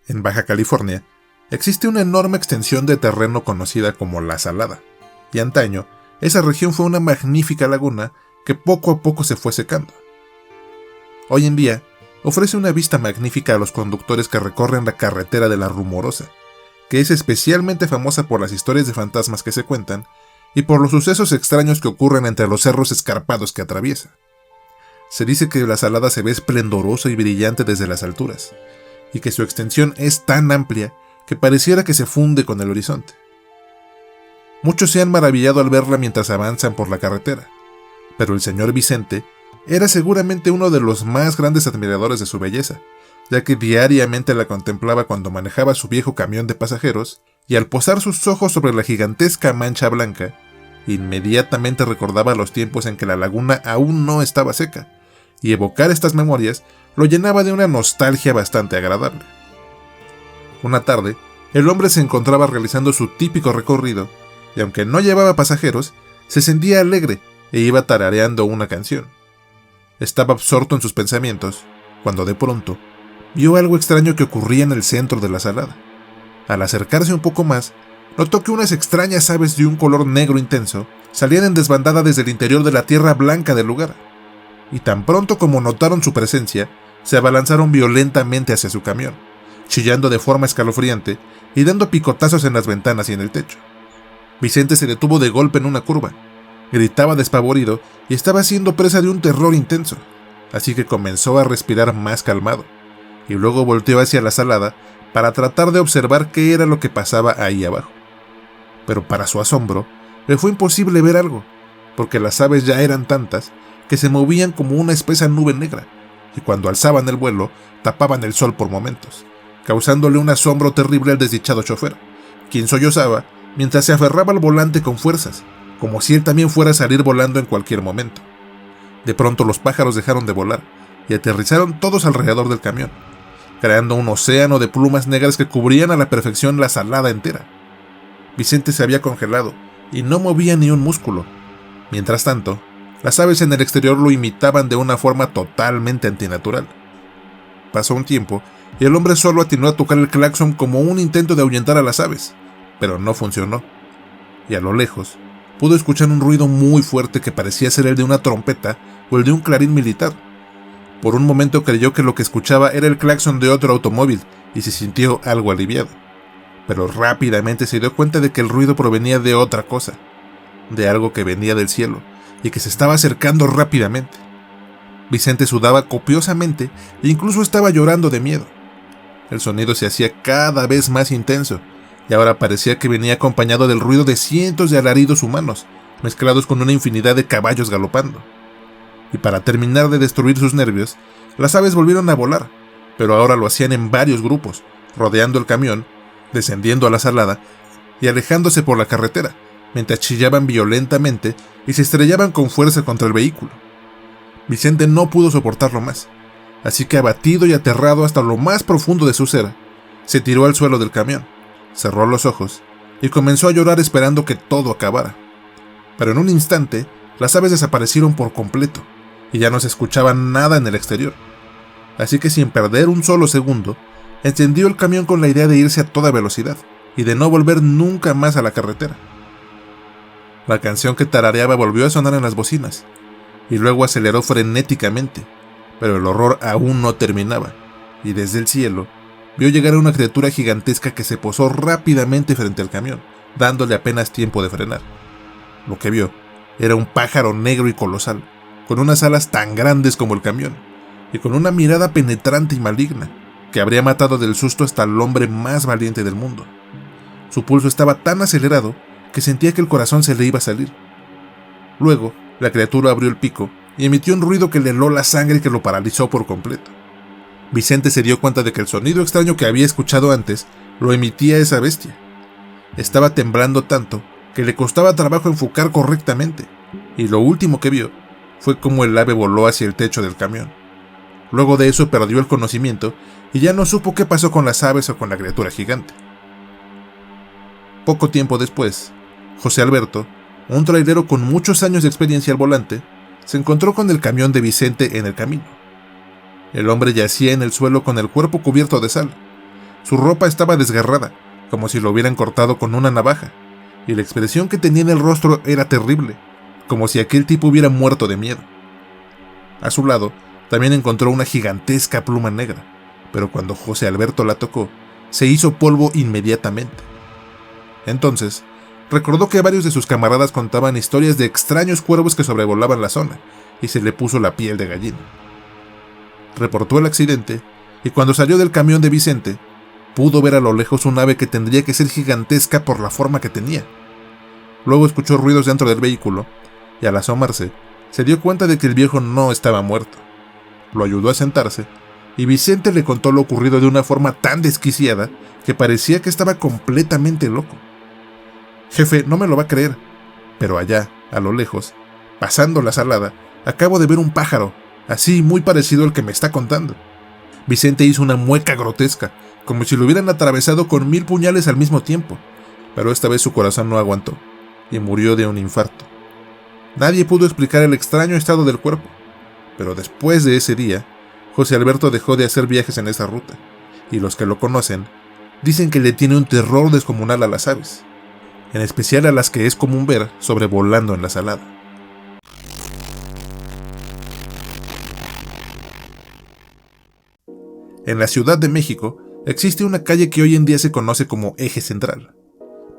En Baja California, existe una enorme extensión de terreno conocida como La Salada, y antaño, esa región fue una magnífica laguna que poco a poco se fue secando. Hoy en día, ofrece una vista magnífica a los conductores que recorren la carretera de la Rumorosa, que es especialmente famosa por las historias de fantasmas que se cuentan y por los sucesos extraños que ocurren entre los cerros escarpados que atraviesa. Se dice que La Salada se ve esplendorosa y brillante desde las alturas, y que su extensión es tan amplia que pareciera que se funde con el horizonte. Muchos se han maravillado al verla mientras avanzan por la carretera, pero el señor Vicente era seguramente uno de los más grandes admiradores de su belleza, ya que diariamente la contemplaba cuando manejaba su viejo camión de pasajeros, y al posar sus ojos sobre la gigantesca mancha blanca, inmediatamente recordaba los tiempos en que la laguna aún no estaba seca, y evocar estas memorias lo llenaba de una nostalgia bastante agradable. Una tarde, el hombre se encontraba realizando su típico recorrido, y aunque no llevaba pasajeros, se sentía alegre e iba tarareando una canción. Estaba absorto en sus pensamientos, cuando de pronto vio algo extraño que ocurría en el centro de la salada. Al acercarse un poco más, notó que unas extrañas aves de un color negro intenso salían en desbandada desde el interior de la tierra blanca del lugar, y tan pronto como notaron su presencia, se abalanzaron violentamente hacia su camión, chillando de forma escalofriante y dando picotazos en las ventanas y en el techo. Vicente se detuvo de golpe en una curva, gritaba despavorido y estaba siendo presa de un terror intenso, así que comenzó a respirar más calmado, y luego volteó hacia la salada para tratar de observar qué era lo que pasaba ahí abajo. Pero para su asombro, le fue imposible ver algo, porque las aves ya eran tantas que se movían como una espesa nube negra, y cuando alzaban el vuelo, tapaban el sol por momentos, causándole un asombro terrible al desdichado chofer, quien sollozaba mientras se aferraba al volante con fuerzas, como si él también fuera a salir volando en cualquier momento. De pronto los pájaros dejaron de volar y aterrizaron todos alrededor del camión, creando un océano de plumas negras que cubrían a la perfección la salada entera. Vicente se había congelado y no movía ni un músculo. Mientras tanto, las aves en el exterior lo imitaban de una forma totalmente antinatural. Pasó un tiempo y el hombre solo atinó a tocar el claxon como un intento de ahuyentar a las aves, pero no funcionó. Y a lo lejos, pudo escuchar un ruido muy fuerte que parecía ser el de una trompeta o el de un clarín militar. Por un momento creyó que lo que escuchaba era el claxon de otro automóvil y se sintió algo aliviado. Pero rápidamente se dio cuenta de que el ruido provenía de otra cosa, de algo que venía del cielo y que se estaba acercando rápidamente. Vicente sudaba copiosamente e incluso estaba llorando de miedo. El sonido se hacía cada vez más intenso y ahora parecía que venía acompañado del ruido de cientos de alaridos humanos, mezclados con una infinidad de caballos galopando. Y para terminar de destruir sus nervios, las aves volvieron a volar, pero ahora lo hacían en varios grupos, rodeando el camión, descendiendo a la salada y alejándose por la carretera, mientras chillaban violentamente y se estrellaban con fuerza contra el vehículo. Vicente no pudo soportarlo más, así que abatido y aterrado hasta lo más profundo de su ser, se tiró al suelo del camión, cerró los ojos y comenzó a llorar esperando que todo acabara. Pero en un instante, las aves desaparecieron por completo y ya no se escuchaba nada en el exterior. Así que sin perder un solo segundo, encendió el camión con la idea de irse a toda velocidad y de no volver nunca más a la carretera. La canción que tarareaba volvió a sonar en las bocinas y luego aceleró frenéticamente, pero el horror aún no terminaba, y desde el cielo vio llegar a una criatura gigantesca que se posó rápidamente frente al camión, dándole apenas tiempo de frenar. Lo que vio era un pájaro negro y colosal, con unas alas tan grandes como el camión, y con una mirada penetrante y maligna, que habría matado del susto hasta al hombre más valiente del mundo. Su pulso estaba tan acelerado que sentía que el corazón se le iba a salir. Luego, la criatura abrió el pico y emitió un ruido que le heló la sangre y que lo paralizó por completo. Vicente se dio cuenta de que el sonido extraño que había escuchado antes lo emitía esa bestia. Estaba temblando tanto que le costaba trabajo enfocar correctamente, y lo último que vio fue cómo el ave voló hacia el techo del camión. Luego de eso perdió el conocimiento y ya no supo qué pasó con las aves o con la criatura gigante. Poco tiempo después, José Alberto, un trailero con muchos años de experiencia al volante, se encontró con el camión de Vicente en el camino. El hombre yacía en el suelo con el cuerpo cubierto de sal. Su ropa estaba desgarrada, como si lo hubieran cortado con una navaja, y la expresión que tenía en el rostro era terrible, como si aquel tipo hubiera muerto de miedo. A su lado, también encontró una gigantesca pluma negra, pero cuando José Alberto la tocó, se hizo polvo inmediatamente. Entonces, recordó que varios de sus camaradas contaban historias de extraños cuervos que sobrevolaban la zona, y se le puso la piel de gallina. Reportó el accidente, y cuando salió del camión de Vicente, pudo ver a lo lejos un ave que tendría que ser gigantesca por la forma que tenía. Luego escuchó ruidos dentro del vehículo, y al asomarse, se dio cuenta de que el viejo no estaba muerto. Lo ayudó a sentarse, y Vicente le contó lo ocurrido de una forma tan desquiciada que parecía que estaba completamente loco. «Jefe, no me lo va a creer, pero allá, a lo lejos, pasando la salada, acabo de ver un pájaro, así muy parecido al que me está contando». Vicente hizo una mueca grotesca, como si lo hubieran atravesado con 1000 puñales al mismo tiempo, pero esta vez su corazón no aguantó, y murió de un infarto. Nadie pudo explicar el extraño estado del cuerpo, pero después de ese día, José Alberto dejó de hacer viajes en esa ruta, y los que lo conocen dicen que le tiene un terror descomunal a las aves, en especial a las que es común ver sobrevolando en la salada. En la Ciudad de México existe una calle que hoy en día se conoce como Eje Central,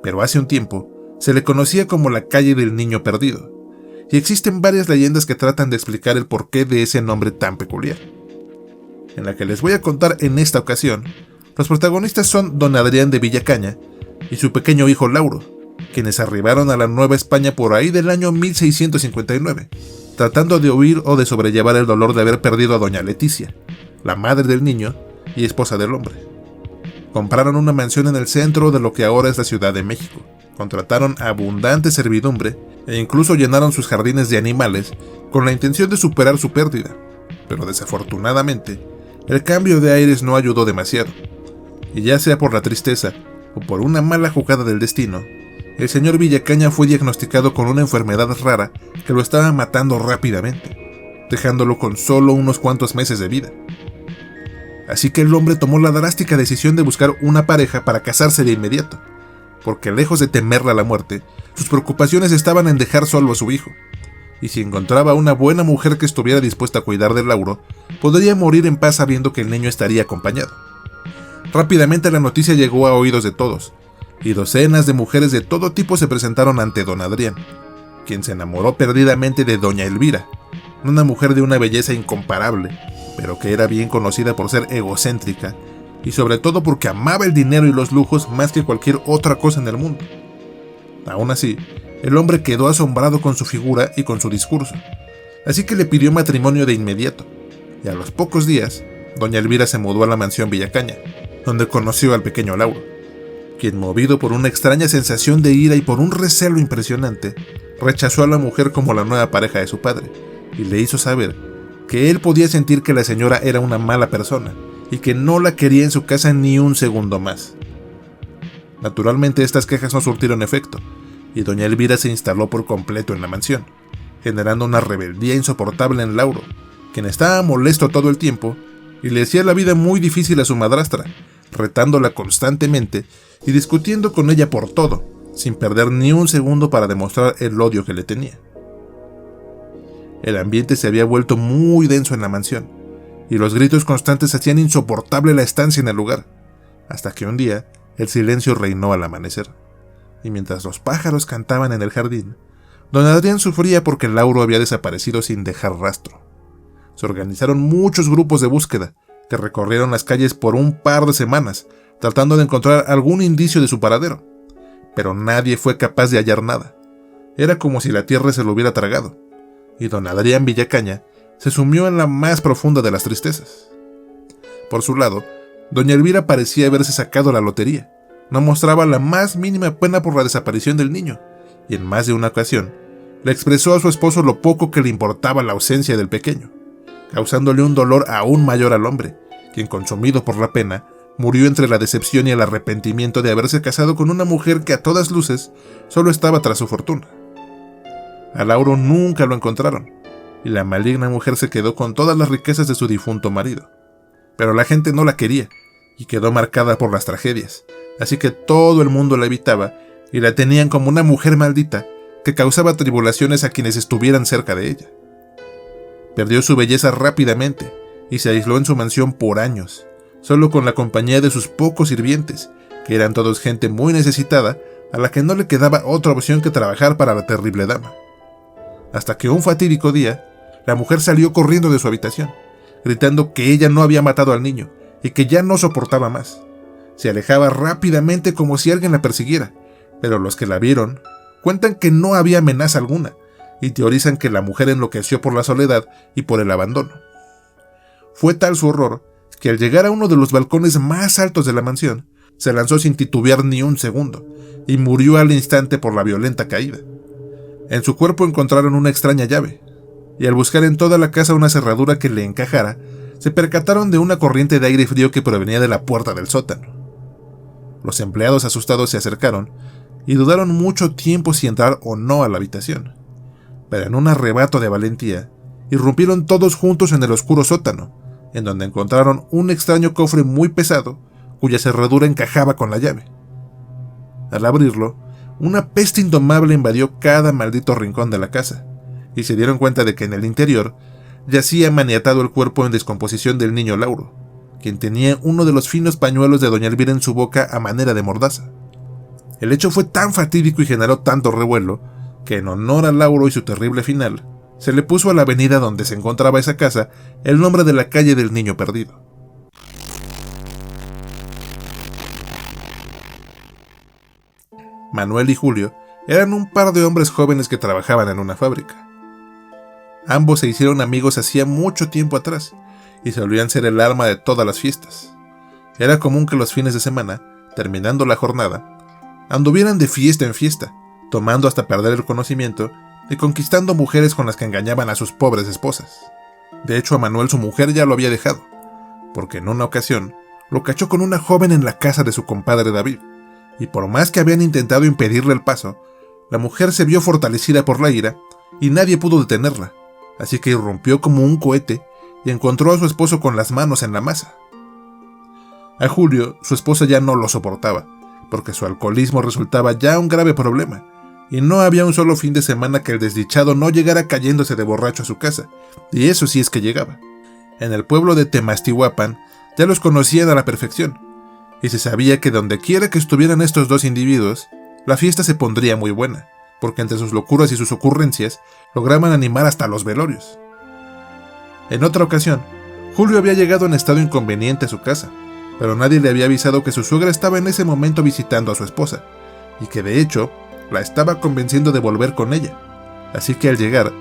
pero hace un tiempo se le conocía como la calle del Niño Perdido, y existen varias leyendas que tratan de explicar el porqué de ese nombre tan peculiar. En la que les voy a contar en esta ocasión, los protagonistas son don Adrián de Villacaña y su pequeño hijo Lauro, quienes arribaron a la Nueva España por ahí del año 1659, tratando de huir o de sobrellevar el dolor de haber perdido a doña Leticia, la madre del niño y esposa del hombre. Compraron una mansión en el centro de lo que ahora es la Ciudad de México, contrataron abundante servidumbre e incluso llenaron sus jardines de animales con la intención de superar su pérdida, pero desafortunadamente, el cambio de aires no ayudó demasiado, y ya sea por la tristeza o por una mala jugada del destino, el señor Villacaña fue diagnosticado con una enfermedad rara que lo estaba matando rápidamente, dejándolo con solo unos cuantos meses de vida. Así que el hombre tomó la drástica decisión de buscar una pareja para casarse de inmediato, porque lejos de temerle a la muerte, sus preocupaciones estaban en dejar solo a su hijo, y si encontraba una buena mujer que estuviera dispuesta a cuidar de Lauro, podría morir en paz sabiendo que el niño estaría acompañado. Rápidamente la noticia llegó a oídos de todos, y docenas de mujeres de todo tipo se presentaron ante don Adrián, quien se enamoró perdidamente de doña Elvira, una mujer de una belleza incomparable, pero que era bien conocida por ser egocéntrica, y sobre todo porque amaba el dinero y los lujos más que cualquier otra cosa en el mundo. Aún así, el hombre quedó asombrado con su figura y con su discurso, así que le pidió matrimonio de inmediato, y a los pocos días, doña Elvira se mudó a la mansión Villacaña, donde conoció al pequeño Lauro, quien, movido por una extraña sensación de ira y por un recelo impresionante, rechazó a la mujer como la nueva pareja de su padre, y le hizo saber que él podía sentir que la señora era una mala persona, y que no la quería en su casa ni un segundo más. Naturalmente estas quejas no surtieron efecto, y doña Elvira se instaló por completo en la mansión, generando una rebeldía insoportable en Lauro, quien estaba molesto todo el tiempo, y le hacía la vida muy difícil a su madrastra, retándola constantemente y discutiendo con ella por todo, sin perder ni un segundo para demostrar el odio que le tenía. El ambiente se había vuelto muy denso en la mansión, y los gritos constantes hacían insoportable la estancia en el lugar, hasta que un día el silencio reinó al amanecer, y mientras los pájaros cantaban en el jardín, don Adrián sufría porque Lauro había desaparecido sin dejar rastro. Se organizaron muchos grupos de búsqueda, que recorrieron las calles por un par de semanas, tratando de encontrar algún indicio de su paradero, pero nadie fue capaz de hallar nada. Era como si la tierra se lo hubiera tragado, y don Adrián Villacaña se sumió en la más profunda de las tristezas. Por su lado, doña Elvira parecía haberse sacado la lotería. No mostraba la más mínima pena por la desaparición del niño, y en más de una ocasión le expresó a su esposo lo poco que le importaba la ausencia del pequeño, causándole un dolor aún mayor al hombre, quien, consumido por la pena, murió entre la decepción y el arrepentimiento de haberse casado con una mujer que a todas luces solo estaba tras su fortuna. A Lauro nunca lo encontraron, y la maligna mujer se quedó con todas las riquezas de su difunto marido. Pero la gente no la quería, y quedó marcada por las tragedias, así que todo el mundo la evitaba y la tenían como una mujer maldita que causaba tribulaciones a quienes estuvieran cerca de ella. Perdió su belleza rápidamente y se aisló en su mansión por años, solo con la compañía de sus pocos sirvientes, que eran todos gente muy necesitada a la que no le quedaba otra opción que trabajar para la terrible dama. Hasta que un fatídico día, la mujer salió corriendo de su habitación, gritando que ella no había matado al niño y que ya no soportaba más. Se alejaba rápidamente como si alguien la persiguiera, pero los que la vieron cuentan que no había amenaza alguna y teorizan que la mujer enloqueció por la soledad y por el abandono. Fue tal su horror que al llegar a uno de los balcones más altos de la mansión, se lanzó sin titubear ni un segundo y murió al instante por la violenta caída. En su cuerpo encontraron una extraña llave, y al buscar en toda la casa una cerradura que le encajara, se percataron de una corriente de aire frío que provenía de la puerta del sótano. Los empleados asustados se acercaron y dudaron mucho tiempo si entrar o no a la habitación, pero en un arrebato de valentía, irrumpieron todos juntos en el oscuro sótano, en donde encontraron un extraño cofre muy pesado, cuya cerradura encajaba con la llave. Al abrirlo, una peste indomable invadió cada maldito rincón de la casa, y se dieron cuenta de que en el interior yacía maniatado el cuerpo en descomposición del niño Lauro, quien tenía uno de los finos pañuelos de doña Elvira en su boca a manera de mordaza. El hecho fue tan fatídico y generó tanto revuelo, que en honor a Lauro y su terrible final, se le puso a la avenida donde se encontraba esa casa el nombre de la calle del niño perdido. Manuel y Julio eran un par de hombres jóvenes que trabajaban en una fábrica. Ambos se hicieron amigos hacía mucho tiempo atrás y solían ser el alma de todas las fiestas. Era común que los fines de semana, terminando la jornada, anduvieran de fiesta en fiesta, tomando hasta perder el conocimiento y conquistando mujeres con las que engañaban a sus pobres esposas. De hecho, a Manuel su mujer ya lo había dejado, porque en una ocasión lo cachó con una joven en la casa de su compadre David, y por más que habían intentado impedirle el paso, la mujer se vio fortalecida por la ira y nadie pudo detenerla, así que irrumpió como un cohete y encontró a su esposo con las manos en la masa. A Julio, su esposa ya no lo soportaba, porque su alcoholismo resultaba ya un grave problema, y no había un solo fin de semana que el desdichado no llegara cayéndose de borracho a su casa, y eso sí es que llegaba. En el pueblo de Temastihuapan ya los conocían a la perfección, y se sabía que donde quiera que estuvieran estos dos individuos, la fiesta se pondría muy buena, porque entre sus locuras y sus ocurrencias lograban animar hasta los velorios. En otra ocasión, Julio había llegado en estado inconveniente a su casa, pero nadie le había avisado que su suegra estaba en ese momento visitando a su esposa, y que de hecho la estaba convenciendo de volver con ella. Así que al llegar,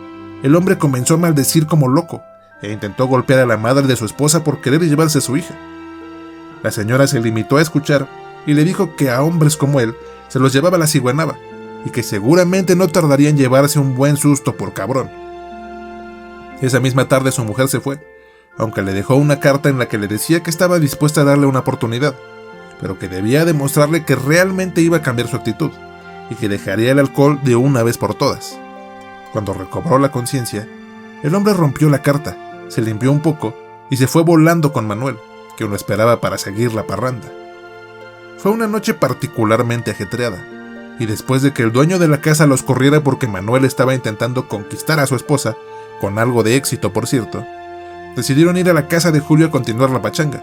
el hombre comenzó a maldecir como loco, e intentó golpear a la madre de su esposa por querer llevarse a su hija. La señora se limitó a escuchar y le dijo que a hombres como él se los llevaba la ciguanaba, y que seguramente no tardaría en llevarse un buen susto por cabrón. Esa misma tarde su mujer se fue, aunque le dejó una carta en la que le decía que estaba dispuesta a darle una oportunidad, pero que debía demostrarle que realmente iba a cambiar su actitud, y que dejaría el alcohol de una vez por todas. Cuando recobró la conciencia, el hombre rompió la carta, se limpió un poco y se fue volando con Manuel, que lo esperaba para seguir la parranda. Fue una noche particularmente ajetreada, y después de que el dueño de la casa los corriera porque Manuel estaba intentando conquistar a su esposa, con algo de éxito por cierto, decidieron ir a la casa de Julio a continuar la pachanga.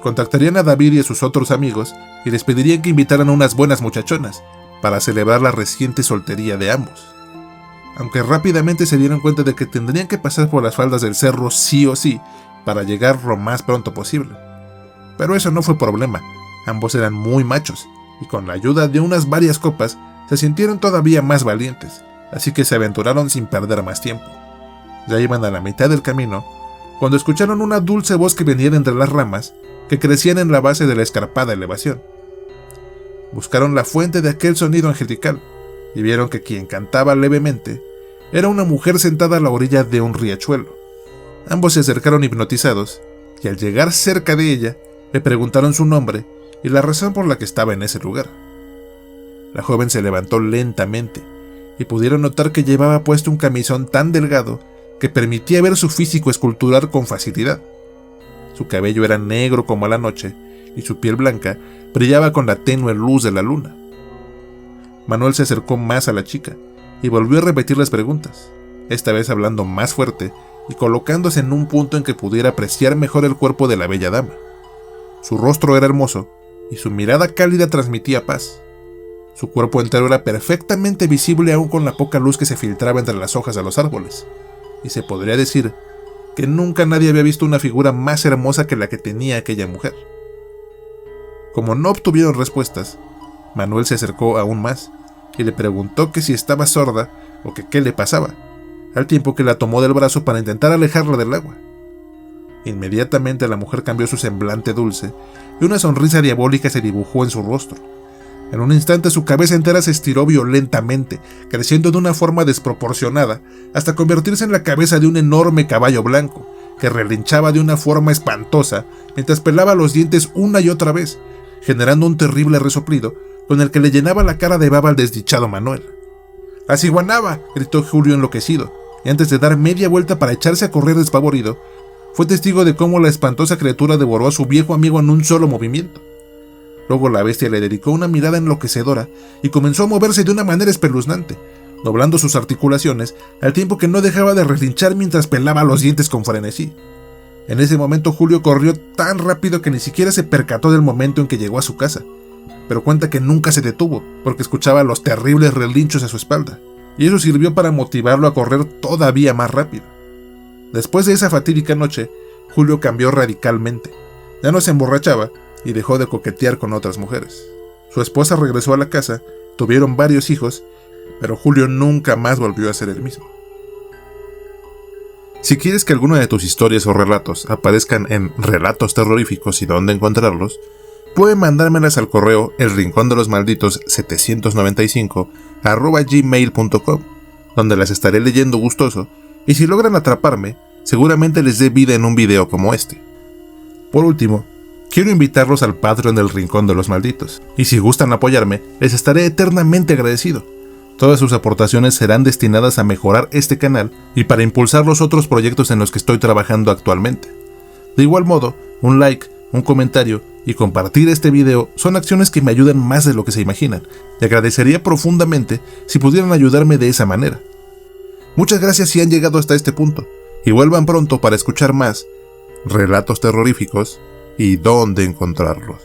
Contactarían a David y a sus otros amigos y les pedirían que invitaran a unas buenas muchachonas para celebrar la reciente soltería de ambos. Aunque rápidamente se dieron cuenta de que tendrían que pasar por las faldas del cerro sí o sí para llegar lo más pronto posible. Pero eso no fue problema, ambos eran muy machos y con la ayuda de unas varias copas se sintieron todavía más valientes, así que se aventuraron sin perder más tiempo. Ya iban a la mitad del camino cuando escucharon una dulce voz que venía de entre las ramas que crecían en la base de la escarpada elevación. Buscaron la fuente de aquel sonido angelical y vieron que quien cantaba levemente era una mujer sentada a la orilla de un riachuelo. Ambos se acercaron hipnotizados y al llegar cerca de ella le preguntaron su nombre y la razón por la que estaba en ese lugar. La joven se levantó lentamente y pudieron notar que llevaba puesto un camisón tan delgado que permitía ver su físico escultural con facilidad. Su cabello era negro como la noche y su piel blanca brillaba con la tenue luz de la luna. Manuel se acercó más a la chica y volvió a repetir las preguntas, esta vez hablando más fuerte y colocándose en un punto en que pudiera apreciar mejor el cuerpo de la bella dama. Su rostro era hermoso y su mirada cálida transmitía paz. Su cuerpo entero era perfectamente visible aún con la poca luz que se filtraba entre las hojas de los árboles, y se podría decir que nunca nadie había visto una figura más hermosa que la que tenía aquella mujer. Como no obtuvieron respuestas, Manuel se acercó aún más y le preguntó que si estaba sorda o que qué le pasaba, al tiempo que la tomó del brazo para intentar alejarla del agua. Inmediatamente la mujer cambió su semblante dulce y una sonrisa diabólica se dibujó en su rostro. En un instante su cabeza entera se estiró violentamente, creciendo de una forma desproporcionada, hasta convertirse en la cabeza de un enorme caballo blanco, que relinchaba de una forma espantosa mientras pelaba los dientes una y otra vez, generando un terrible resoplido con el que le llenaba la cara de baba al desdichado Manuel. ¡La ciguanaba!, gritó Julio enloquecido, y antes de dar media vuelta para echarse a correr despavorido, fue testigo de cómo la espantosa criatura devoró a su viejo amigo en un solo movimiento. Luego la bestia le dedicó una mirada enloquecedora y comenzó a moverse de una manera espeluznante, doblando sus articulaciones al tiempo que no dejaba de relinchar mientras pelaba los dientes con frenesí. En ese momento Julio corrió tan rápido que ni siquiera se percató del momento en que llegó a su casa, pero cuenta que nunca se detuvo porque escuchaba los terribles relinchos a su espalda, y eso sirvió para motivarlo a correr todavía más rápido. Después de esa fatídica noche, Julio cambió radicalmente. Ya no se emborrachaba y dejó de coquetear con otras mujeres. Su esposa regresó a la casa, tuvieron varios hijos, pero Julio nunca más volvió a ser el mismo. Si quieres que alguna de tus historias o relatos aparezcan en Relatos Terroríficos y dónde encontrarlos, pueden mandármelas al correo elrincondelosmalditos795@gmail.com, donde las estaré leyendo gustoso, y si logran atraparme, seguramente les dé vida en un video como este. Por último, quiero invitarlos al Patreon del Rincón de los Malditos, y si gustan apoyarme, les estaré eternamente agradecido. Todas sus aportaciones serán destinadas a mejorar este canal y para impulsar los otros proyectos en los que estoy trabajando actualmente. De igual modo, un like, un comentario y compartir este video son acciones que me ayudan más de lo que se imaginan, y agradecería profundamente si pudieran ayudarme de esa manera. Muchas gracias si han llegado hasta este punto, y vuelvan pronto para escuchar más relatos terroríficos y dónde encontrarlos.